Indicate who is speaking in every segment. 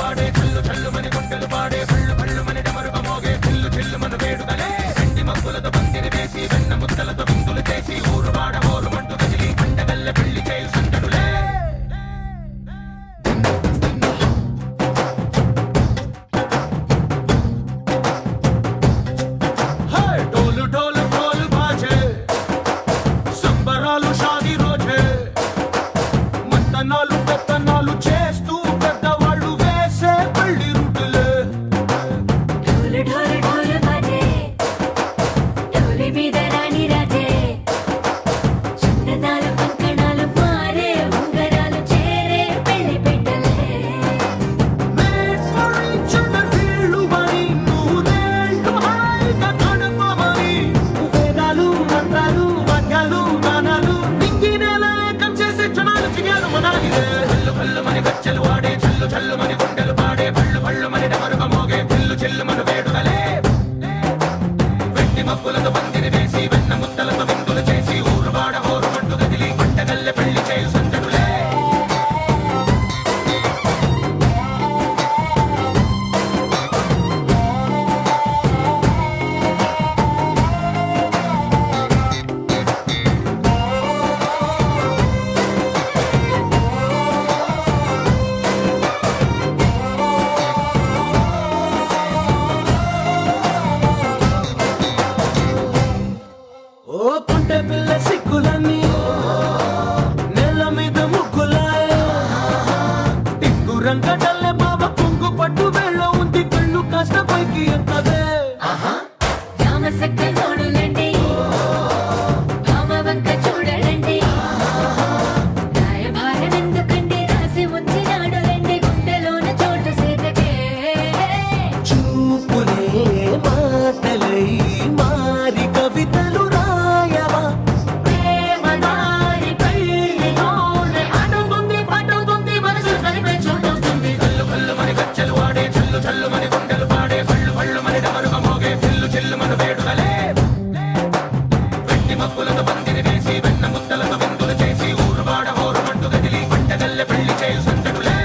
Speaker 1: వాడే చల్లు చల్లు మని గుండెలు పాడే పళ్ళు పళ్ళు మని డమరుక మోగే చిల్లు చిల్లు మన వేడుదలే వెండి మబ్బులతో పందిరి వేసి వెన్న ముద్దలతో విందులు చేసి ఊరు వాడ హోరు మంటు కదిలి పండగల్ల పెళ్లి చేయు సందడులే ढोल ढोल ढोल बाजे संबरालु शादी रोजे मंतनालु పెత్తనాలు చేస్తూ పెద్దవాళ్ళు వేసే పల్లి రూటులే
Speaker 2: ढोल ढोल ढोल बाजे ढोली మీద రాణి రాజే చిందనాలు కంకణాలు మారే ఉంగరాలు చేరే పెళ్లి పెట్టలే
Speaker 1: made for each other వీళ్ళు మరి నూరేళ్ళు హాయిగా గడపమని వేదాలు మంత్రాలు వాక్యాలు గానాలు నింగినేల ఏకం చేసే క్షణాలు చిగాలు మనాలిదే పళ్ళు పళ్ళు మని గజ్జలు వాడే చల్లు చల్లు మని గుండెలు పాడే పళ్ళు పళ్ళు మని డమరుక మోగే చిల్లు చిల్లు మన వేడుదలే వెండి మబ్బులతో పందిరి వేసి వెన్న ముద్దలతో విందులు చేసి ఊరు వాడ హోరు మంటు కదిలి పండగల్లె పెళ్లి చేయు సందడులే ఓ పుంటె పిల్ల సిక్కులన్నీ నెల మీద ముగ్గులాయ టిక్కు రంగడల్లె బాబ కొంగు పట్టు వెళ్ళ ఉంది కళ్ళు కాస్త పైకి ఎత్తదే
Speaker 2: రామ సక్క నోడులండి భామ వంక చూడలండి రాయభారం ఎందుకండి రాసి ఉంచినాడులండి గుండెలోన చోటు సేదకే
Speaker 1: చూపులే మాటలై మారి కవితలు రాయవా
Speaker 2: ప్రేమ దారి పెళ్లిలోనే అడుగుంది పట్టుకుంది మనసు కలిపే చోటుంది
Speaker 1: కళ్ళు కళ్ళు మని గజ్జలు వాడే చల్లు చల్లు మని గుండెలు పాడే పళ్ళు పళ్ళు మని డమరుక మోగే చిల్లు చిల్లు మన వేడుదలే వెండి మబ్బులతో పందిరి వేసి వెన్న ముద్దలతో విందులు చేసి ఊరు వాడ హోరు మంటు కదిలి పండగల్లె పెళ్లి చేయు సందడులే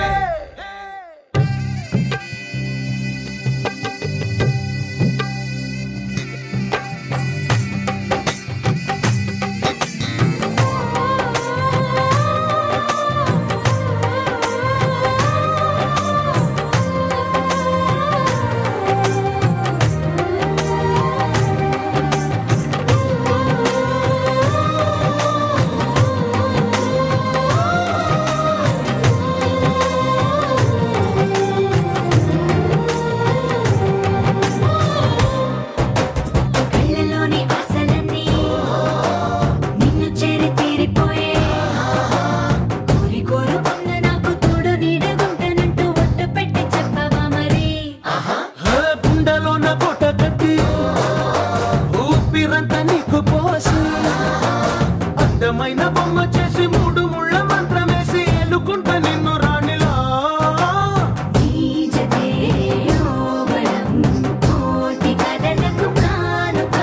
Speaker 2: కళ్ళలోని ఆశలన్నీ నిన్ను చేరి తీరిపోయే కోరి కోరుకున్న నాకు తోడు నీడగుంటానంటూ ఒట్టు పెట్టి చెప్పవా మరి
Speaker 1: గుండెలోన కోట కట్టి ఊపిరంతా నీకు పోసి అందమైన బొమ్మ చేసి మూడు ముళ్ళ మంత్రమేసి ఎలుకుంటా నిన్ను రాణిలా
Speaker 2: నీ జతే యోవరం కోటి కథలకు కానుక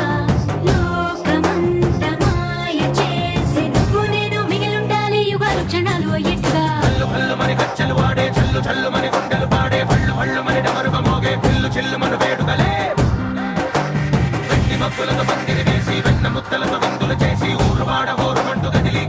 Speaker 2: లోకమంత మాయ చేసి నువ్వు నేను మిగిలుండాలి యుగాలు క్షణాలు అయ్యేట్టుగా
Speaker 1: చల్లు పళ్ళు మని గజ్జలు వాడే చల్లు చల్లు మని గుండెలు పాడే పళ్ళు పళ్ళు మని డమరుక మోగే చిల్లు చిల్లు మన వేడుదలే వెండి మబ్బులతో పందిరి వేసి వెన్న ముద్దలతో విందులు చేసి ఊరు వాడ హోరు మంటు కదిలి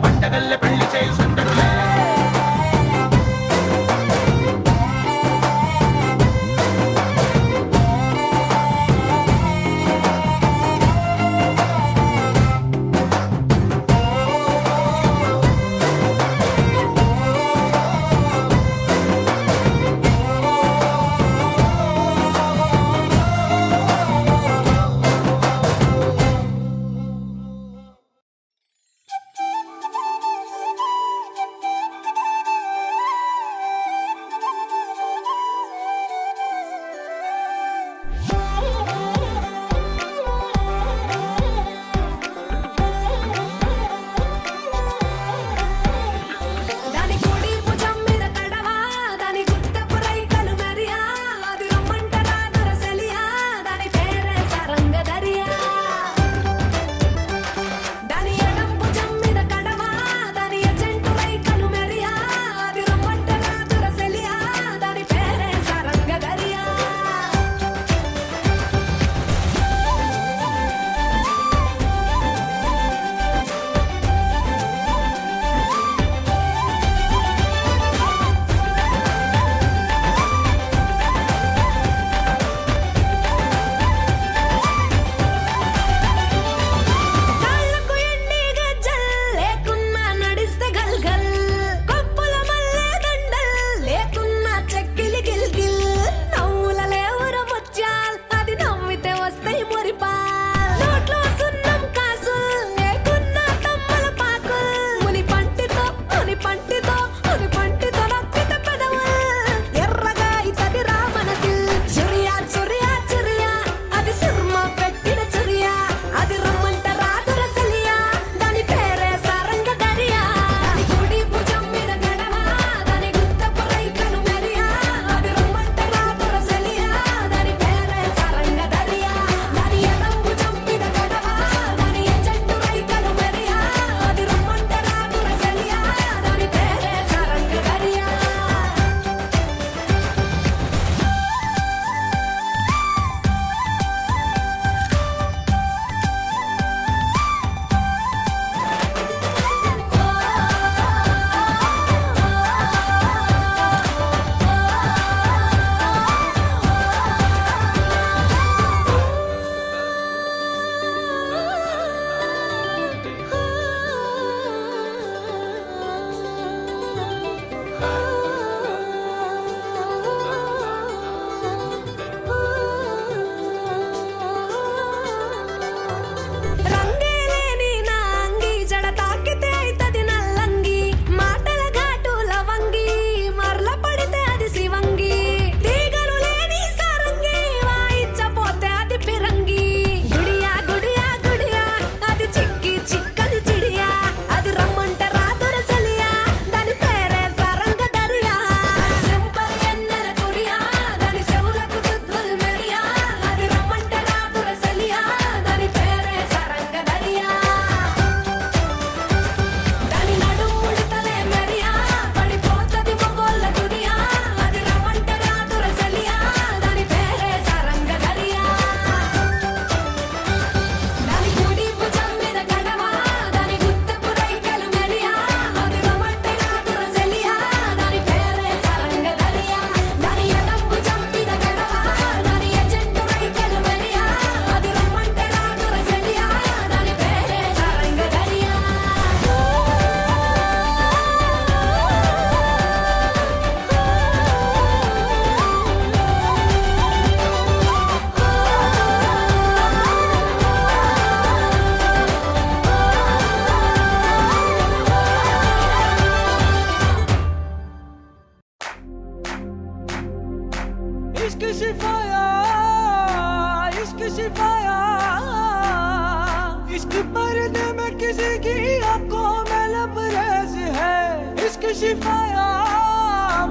Speaker 1: इसकी आंखों में लबरेज है, इसकी शिफाया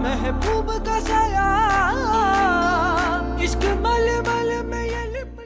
Speaker 1: महबूब का साया, इश्क मलमल में ये लिपटा।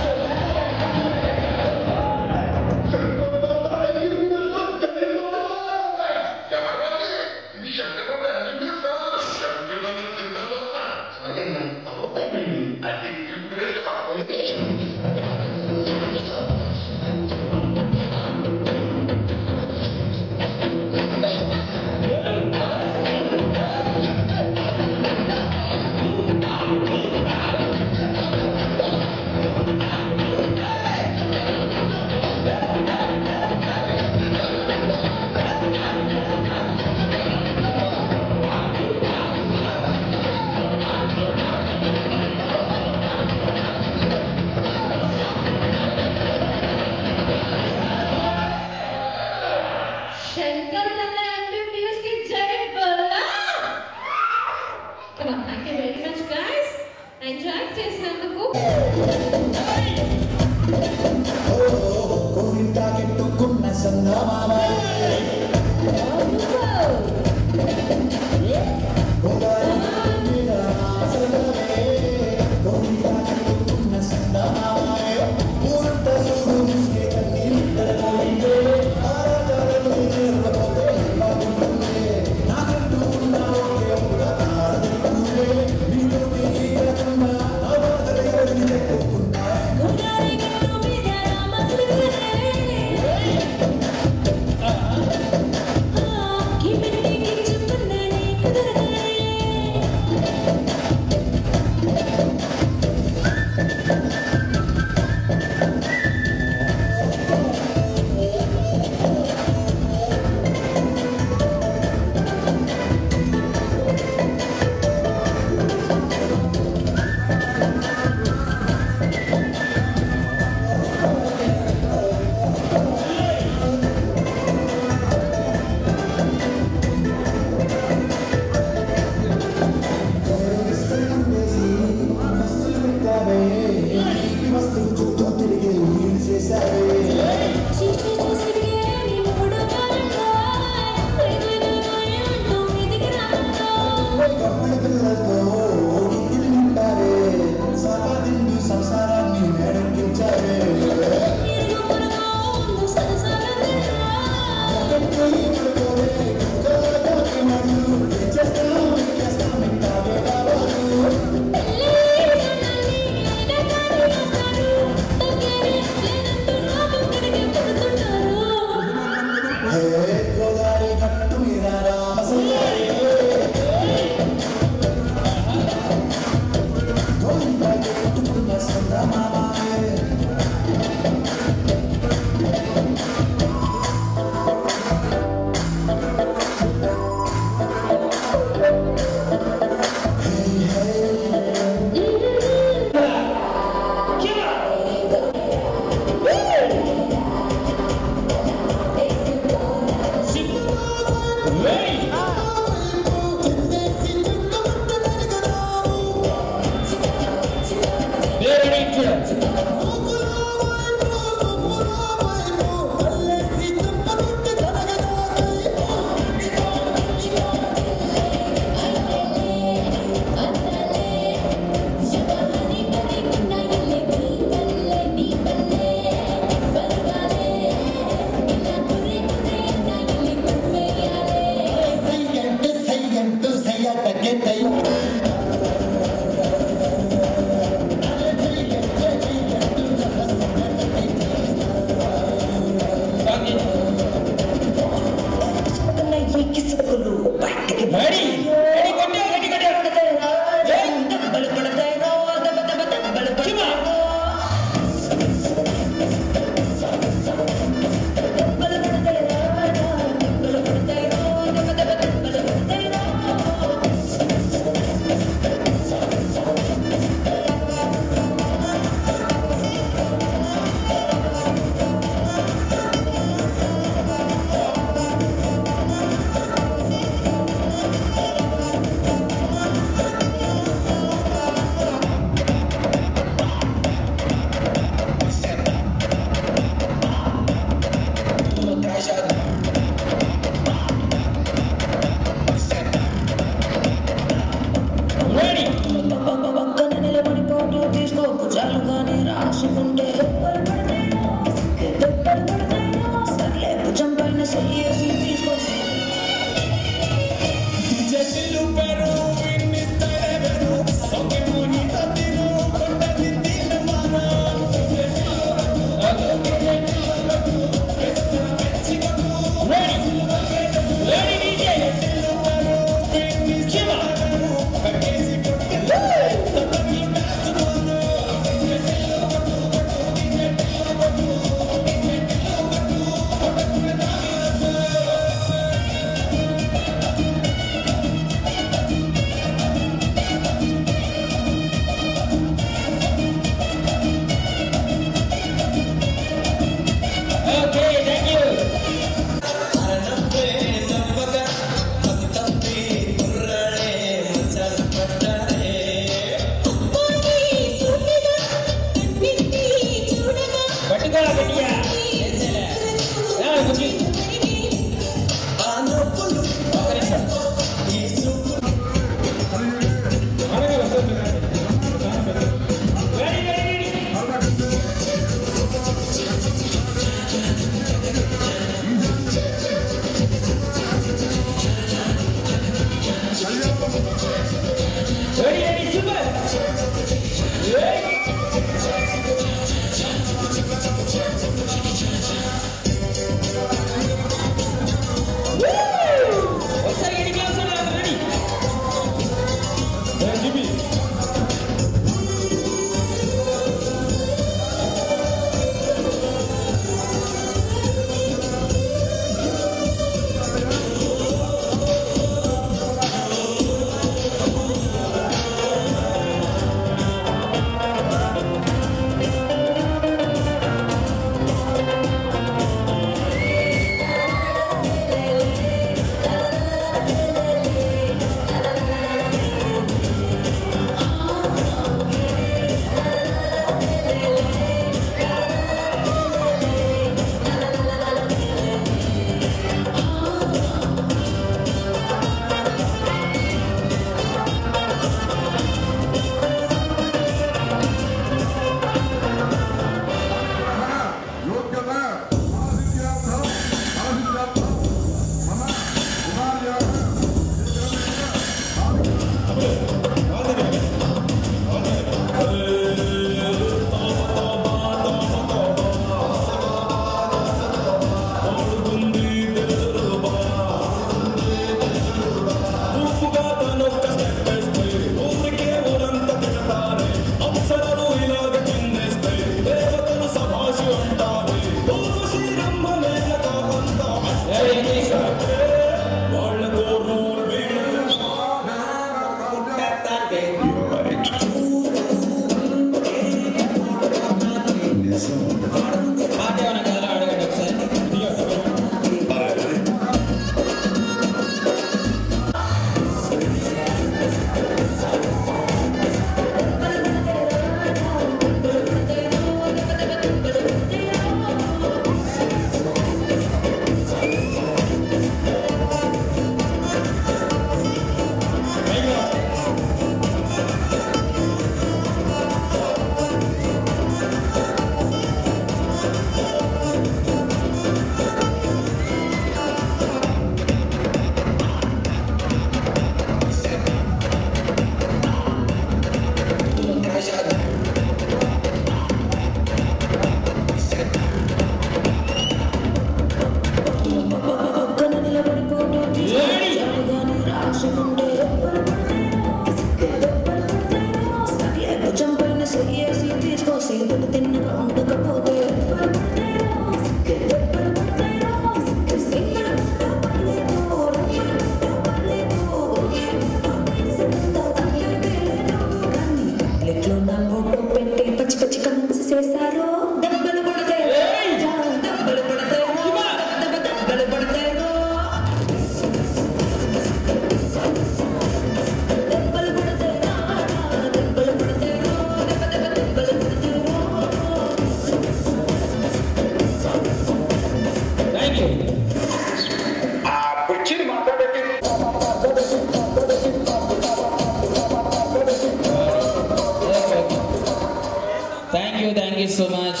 Speaker 3: so much.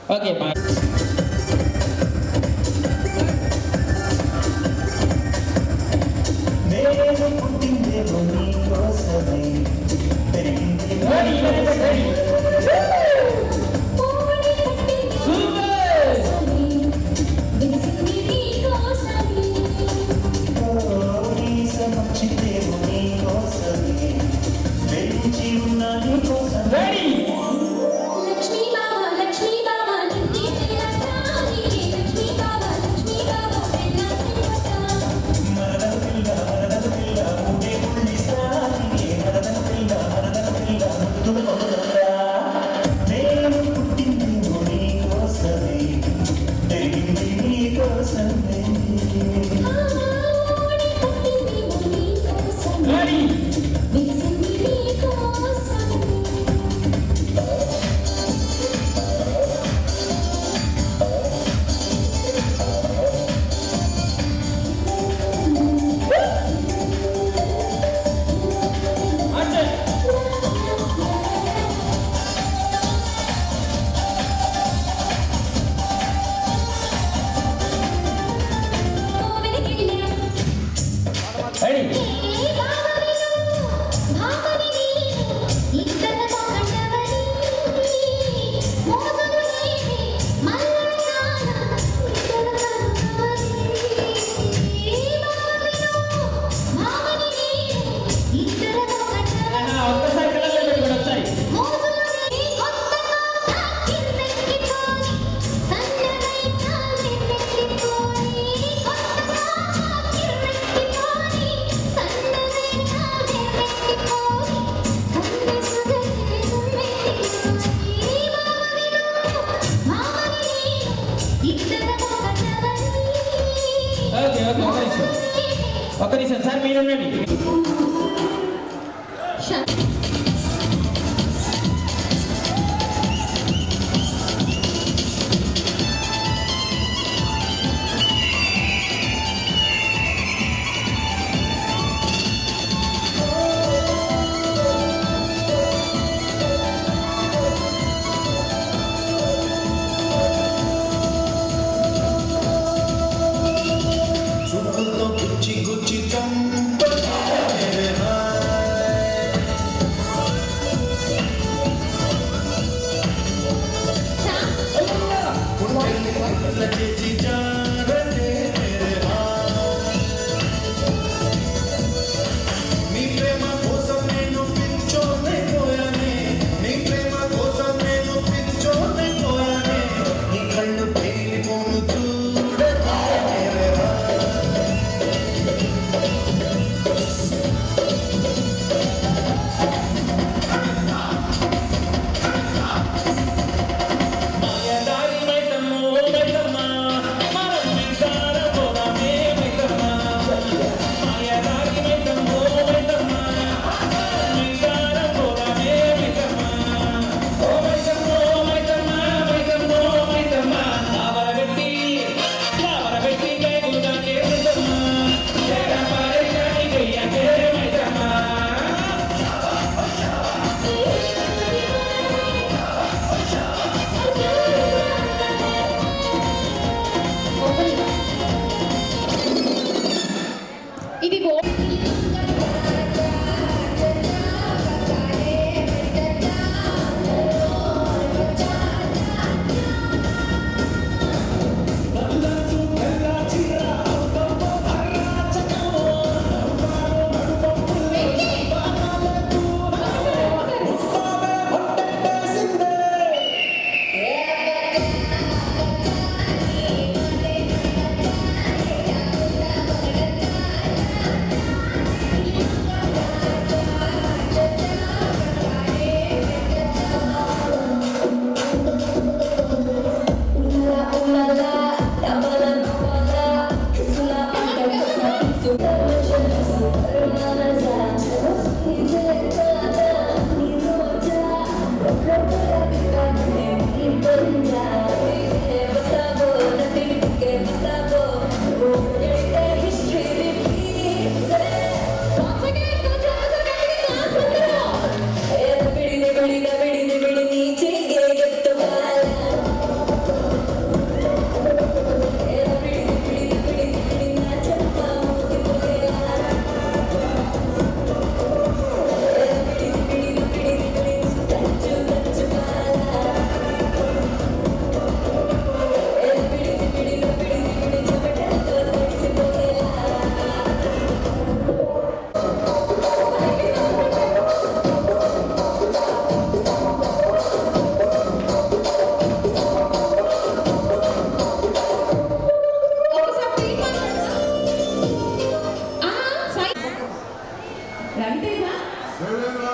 Speaker 3: Okay, bye. Okay, sir మీరు ఉండండి.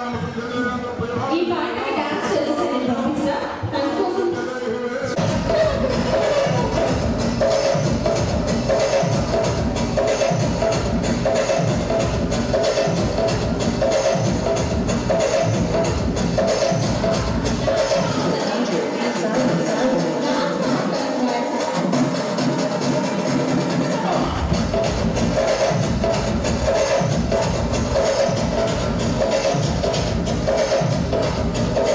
Speaker 4: ఈ పాటకి డాన్స్ చేసి నేను పంపిస్తా తన కోసం
Speaker 1: We'll be right back.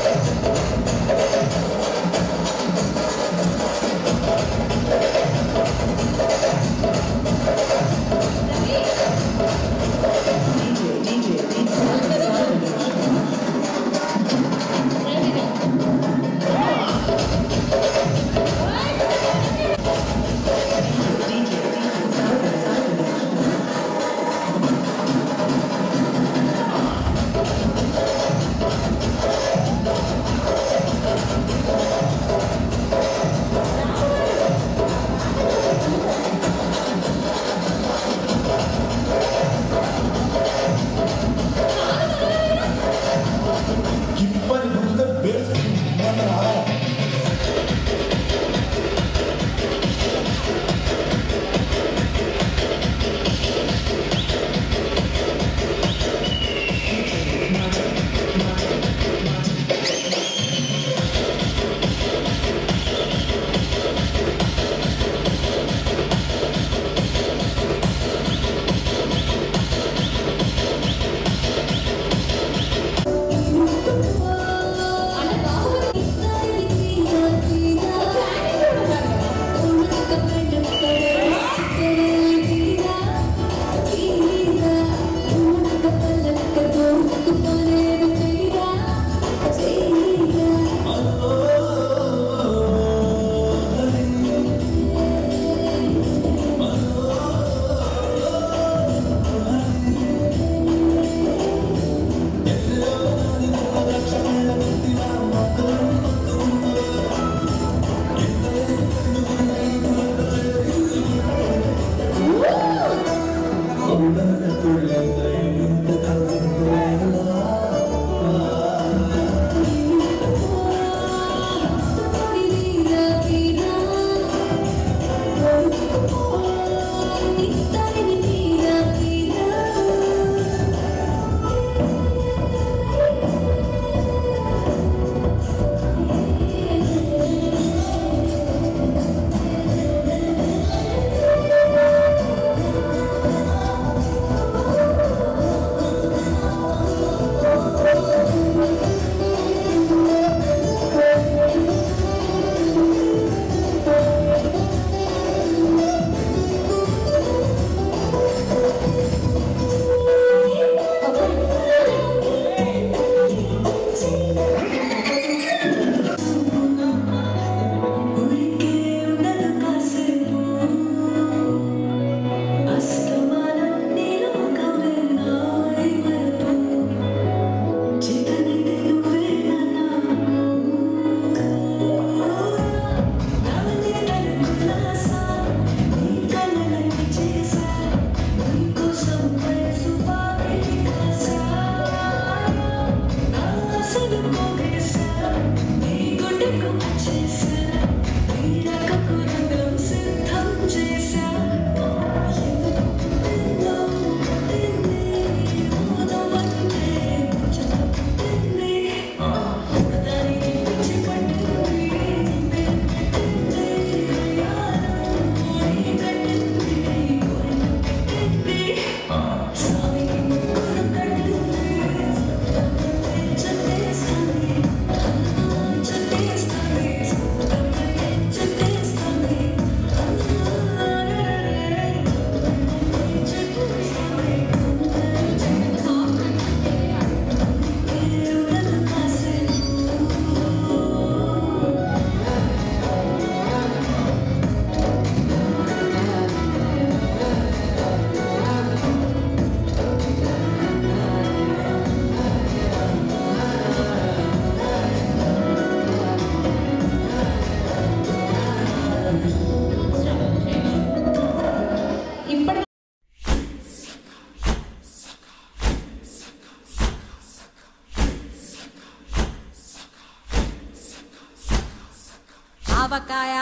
Speaker 5: ఆవకాయ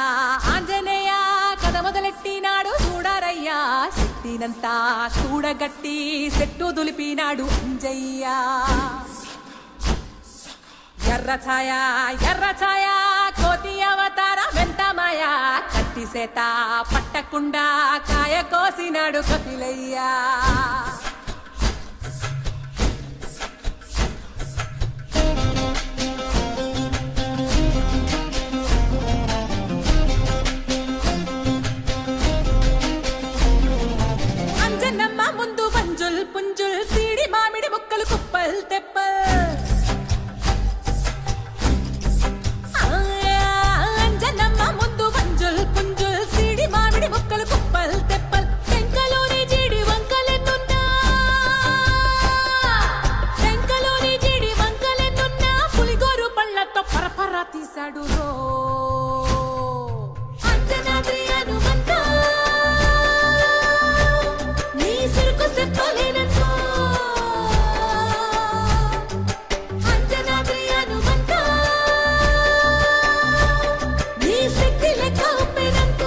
Speaker 5: ఆంజనేయ కథ మొదలెట్టినాడు చూడారయ్యా శక్తినంతా చూడగట్టి చెట్టు దులిపినాడు అంజయ్య ఎర్ర ఛాయ కోతి అవతార వెంటమాయ కత్తి సేత పట్టకుండా కాయ కోసినాడు కపిలయ్యా అంజనమ్మ ముందు వంజుల్ పుంజుల్ సీడి మామిడి ముక్కలు కుప్పల్ తెప్పల్ తీసాడు రో అంజనాద్రి హనుమంత నీ సిరుకు చెప్పలేనమ్మా అంజనాద్రి హనుమంత నీ శక్తి లెక్క ఒప్పెనంత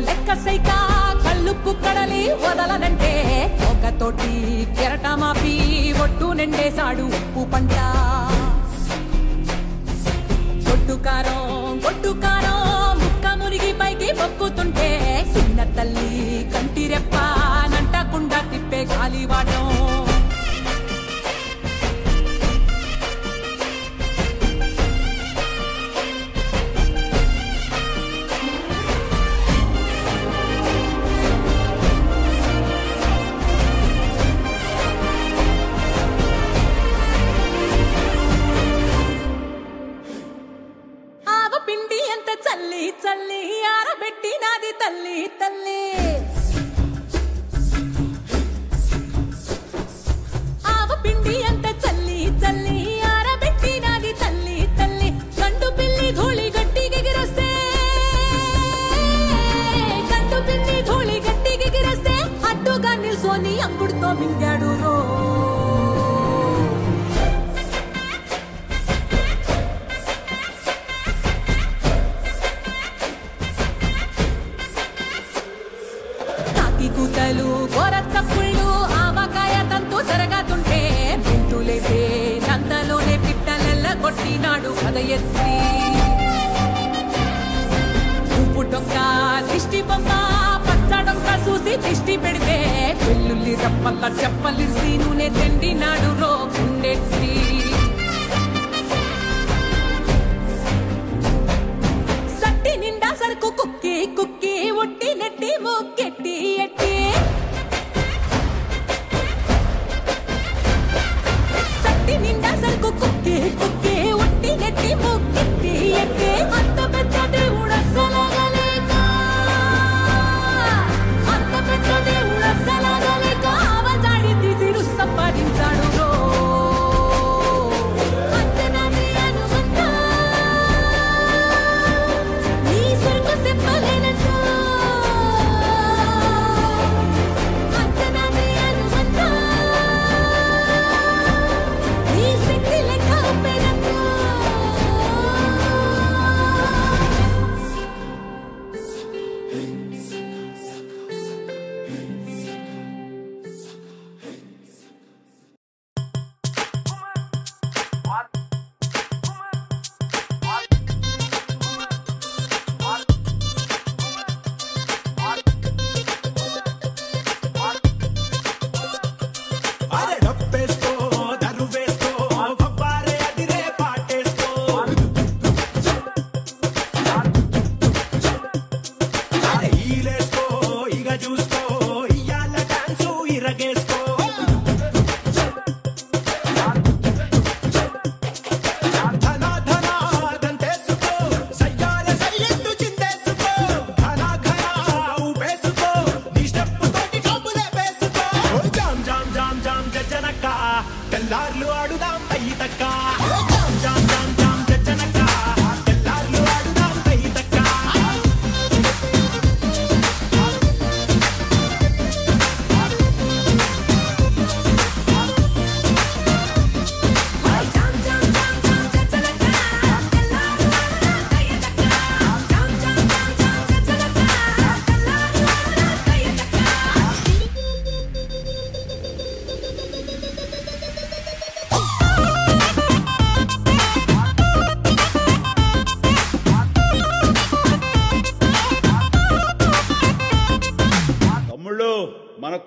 Speaker 5: లెక్క సైక కళ్ళుప్పు కడలి వదలనంటే ఒకతోటి కెరట మాపి ఒట్టు నిండేశాడు ఉప్పు పంట గొడ్డు కారం ముక్క మురిగి పైకి మొక్కుతుంటే చిన్న తల్లి కంటి రెప్ప నంటకుండా తిప్పే గాలివాటం చల్లి ఆరబెట్టి నాది తల్లి తల్లి ఆవ పిండి అంత చల్లి చల్లి ఆరబెట్టి నాది తల్లి తల్లి గండు పిల్లి ధూళి గట్టిగెగిరస్తే అడ్డుగా నిల్సోని అంగుడుతో మింగాడు రో కూతలు గోరచ్చప్పుళ్ళు ఆవకాయ తంతు జరగతుంటే మెంటులేసే నందలోనే పిట్టలెల్ల కొట్టినాడు కథ ఎత్తి ఉప్పు డొక్క దిష్టి బొమ్మ పచ్చడొక్క చూసి దిష్టి పెడితే వెల్లుల్లి రప్పల్ల చెప్పలిసి నూనె తిండినాడు రో గుండెత్తి సట్టి నిండా సరుకు కుక్కి కుక్కి ఒట్టి నెట్టి ముక్కెట్టి ఎట్టి సట్టి నిండా సరుకు కుక్కి కుక్కి ఒట్టి నెట్టి ముక్కెట్టి ఎట్టి అంత పెద్ద దేవుడసలగలేక ఆవజాడి తీసి సంపాదించాడు రో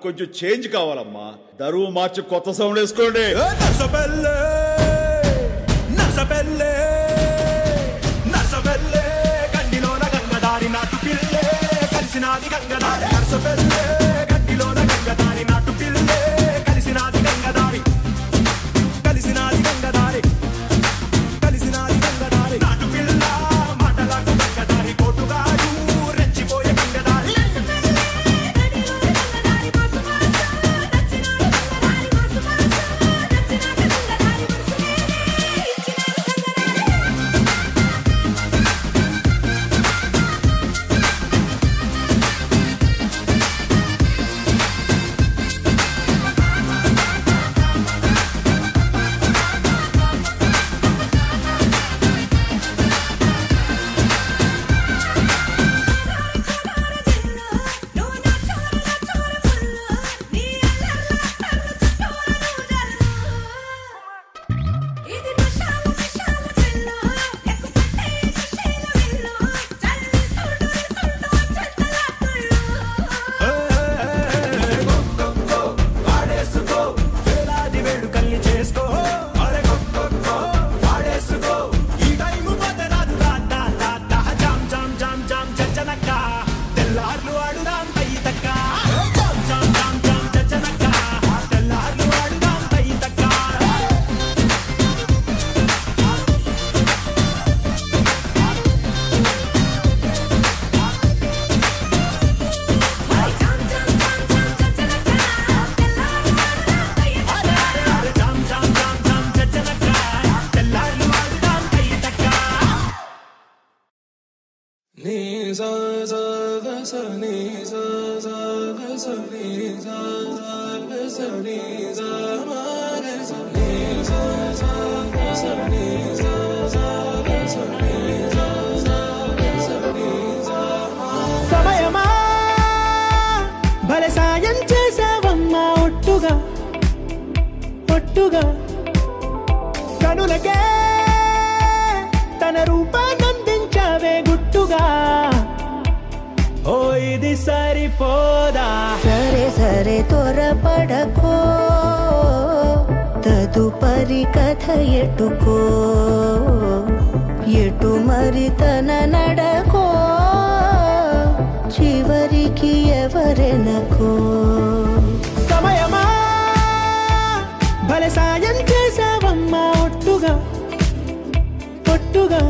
Speaker 6: కొంచెం చేంజ్ కావాలమ్మా. దరువు మార్చి కొత్త సౌండ్ వేసుకోండి. నర్సబెల్లే నర్సబెల్లే నర్సబెల్లే గండిలోన గంగదారి నాటు పిల్లే కలిసినాది గంగదారి. నర్సబెల్లే గండిలోన గంగదారి నాటు పిల్లే కలిసినాది గంగదారి. కలిసినాది గంగదారి కలిసినాది గంగదారి నాటు పిల్ల మాటలకు గంగదారి కోటుగాడు రెచ్చిపోయే గంగదారి.
Speaker 1: సమయమా భలే సాయం చేసావమ్మా ఒట్టుగా ఒట్టుగా కనులకే తన రూపాన్నందించావే గుట్టుగా. ఓ ఇది సరిపోదా.
Speaker 7: సరే సరే త్వరపడకో తదుపరి కథ ఎటుకో ఎటు మరి తన నడకో చివరికి ఎవరెనకో.
Speaker 1: సమయమా భలే సాయం చేసావమ్మా ఒట్టుగా ఒట్టుగా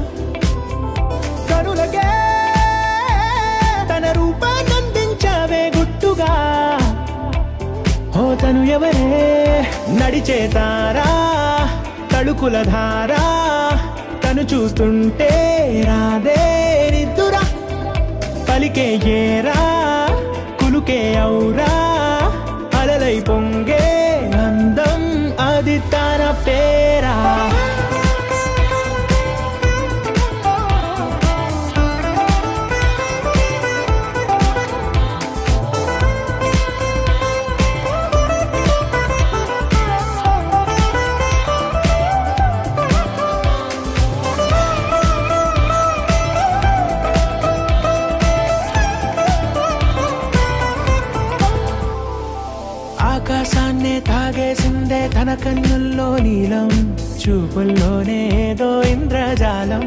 Speaker 1: కనులకే తన రూపాన్నందించావే గుట్టుగా. ఓ తను ఎవరే నడిచే తారా తళుకుల ధారా తను చూస్తుంటే రాదే నిద్దురా పలికే ఏరా కులుకే ఔరా అలలై పొంగే అందం అది తన పేరా. ఆకాశాన్నే తాగేసిందే తన కన్నుల్లో నీలం చూపుల్లోనే ఏదో ఇంద్రజాలం.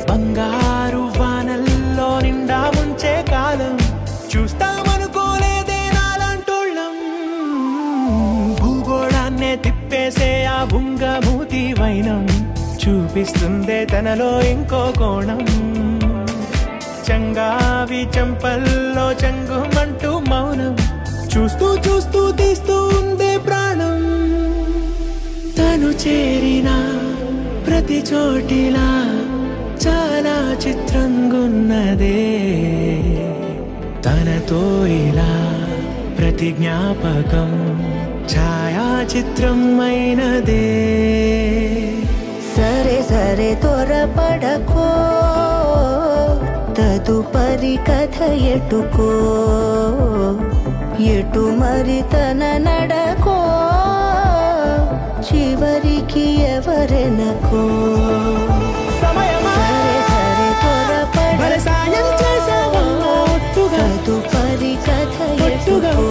Speaker 1: బంగారు వానల్లో నిండా ముంచే కాలం చూస్తామనుకోలేదే నాలంటోళ్ళం. భూగోళాన్నే తిప్పేసే ఆ బుంగమూతి వైనం చూపిస్తుందే తనలో ఇంకో కోణం. చంగావి చంపల్లో చంగుమంటూ మౌనం చూస్తూ చూస్తూ తీస్తూ ఉందే ప్రాణం. తను చేరిన ప్రతి చోటిలా చాలా చిత్రంగున్నదే తనతో ఇలా ప్రతి జ్ఞాపకం ఛాయాచిత్రం అయినదే.
Speaker 7: సరే సరే త్వరపడకో తదుపరి కథ ఎటుకో ఎటు మరి తన నడకో చివరికి ఎవరెనకో.
Speaker 1: సమయమా
Speaker 7: సరే సరే త్వరపడకో
Speaker 1: భలే సాయం చేసావమ్మా ఒట్టుగా
Speaker 7: తదుపరి కథ
Speaker 1: ఒట్టుగా
Speaker 7: ఎటుకో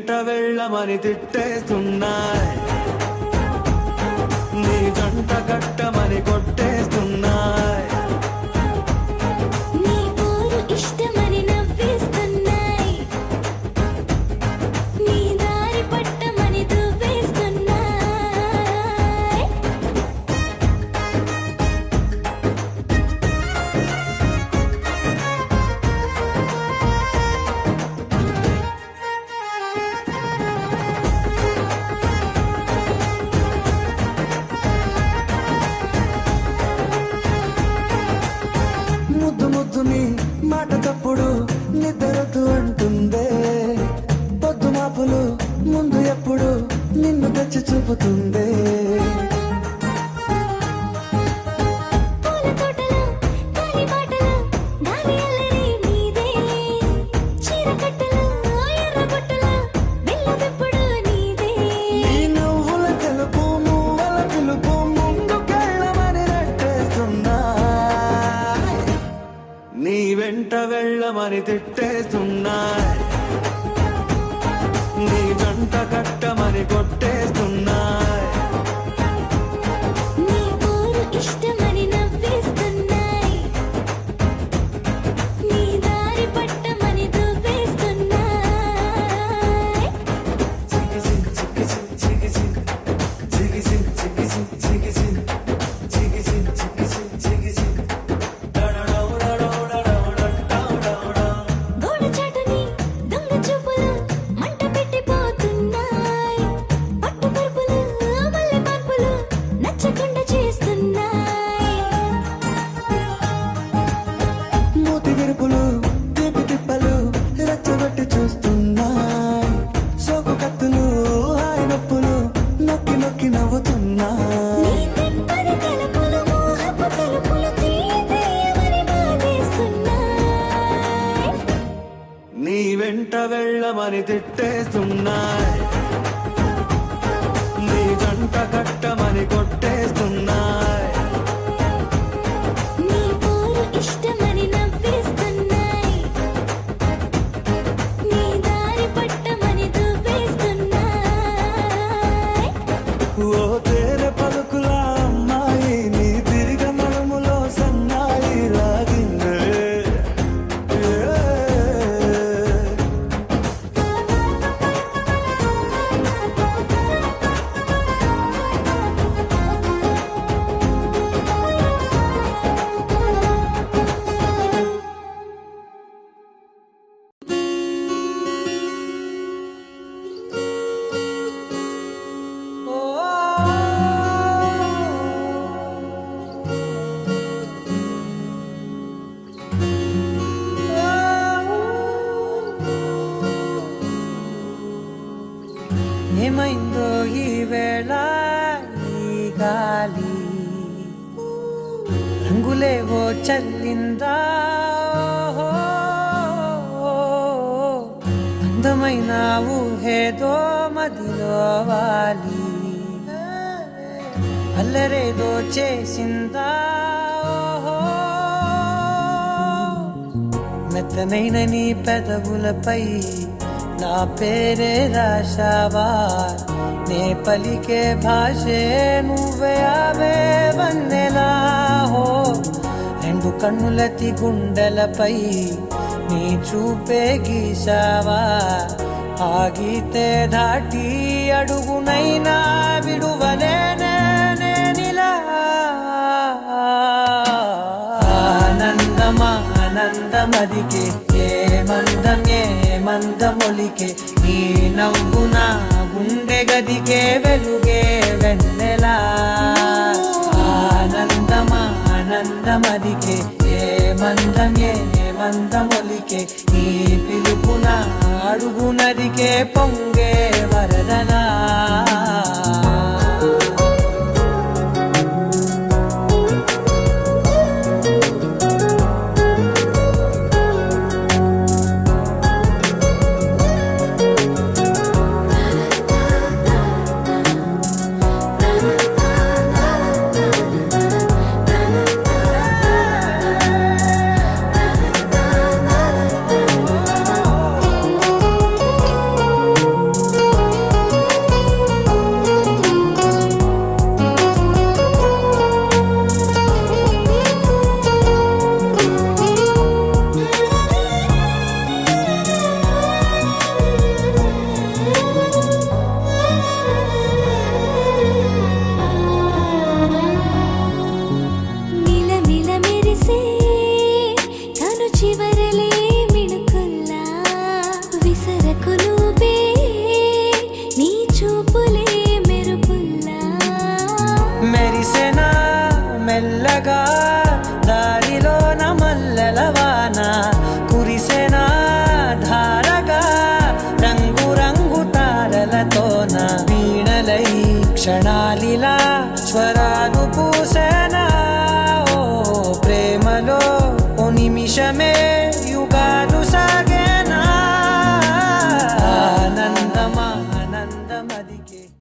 Speaker 1: వెంట వెళ్ళమని తిట్టేస్తున్నాయి నీ జంట కట్టమని కొట్టేస్తున్నాయి
Speaker 2: నీ పోరు ఇష్టమని నవ్వేస్తున్నాయి నీ దారి పట్టమని దువ్వేస్తున్నాయి
Speaker 1: ముద్దు ముద్దుని మాట తప్పుడు నిద్రొద్దు అంటుందే పొద్దు మాపులు ముందు ఎప్పుడు నిన్ను తెచ్చి చూపుతుందే
Speaker 2: పూల తోటలో గాలి బాటలో గాలి అల్లరి నీదే చీర కట్టలో ఎర్ర బుట్టలో బెల్ల వెప్పుడు నీదే
Speaker 1: ఈ నువ్వుల తెలుపు మువ్వల పిలుపు ముందుకెళ్ళమని నెట్టేస్తున్నాయి నీ వెంట వెళ్ళమని తిట్టేస్తున్నాయి నీ జంట కట్టమని కొట్టేస్తున్నాయి
Speaker 2: నీ పోరు ఇష్టమని నవ్వేస్తున్నాయి నీ దారి పట్టమని దువ్వేస్తున్నాయి గోడ చాటుని దొంగ చూపులు మంట పెట్టిపోతున్నాయి పట్టు పరుపులు మల్లె మార్పులు నచ్చకుండా చేస్తున్నాయి
Speaker 1: మూతి విరుపులు తీపి తిప్పలు రెచ్చగొట్టి చూస్తున్నాయి సోకు కత్తులు హాయి నొప్పులు నొక్కి నొక్కి నవ్వుతున్నాయి
Speaker 2: నీ తిప్పని తలుపులు మోహపు తలుపులు తీయమని బాధేస్తున్నాయి
Speaker 1: నీ వెంట వెళ్ళమని తిట్టేస్తున్నాయి నీ జంట కట్టమని కొట్టేస్తున్నాయి
Speaker 2: నీ పోరు ఇష్టమని నవ్వేస్తున్నాయి నీ దారి పట్టమని దువ్వేస్తున్నాయి
Speaker 1: ఓ తేనె పలుకుల అమ్మాయి నీ తిరిగ నడుములో సన్నాయి లాగిందే
Speaker 8: ఏమైందో ఈ వేళ ఈ గాలి రంగులేవో చల్లిందా అందమైన ఊహేదో మదిలో వాలి అల్లరేదో చేసిందా మెత్తనైన నీ పెదవులపై నా పేరే రాశావా నే పలికే భాషే నువ్వే ఆవే వన్నెలా హో రెండు కన్నులతి గుండెలపై నీ చూపే గీశావా ఆగితే దాటి అడుగునైనా విడువలేనే నేనిలా ఆనందమా ఆనందమదికే ఏ మందమొలికే నీ నవ్వున గుండె గదికే వెలుగే వెన్నెలా ఆనందమా ఆనందమదికే ఏ మందమొలికే నీ పిలుపున అడుగునదికే పొంగు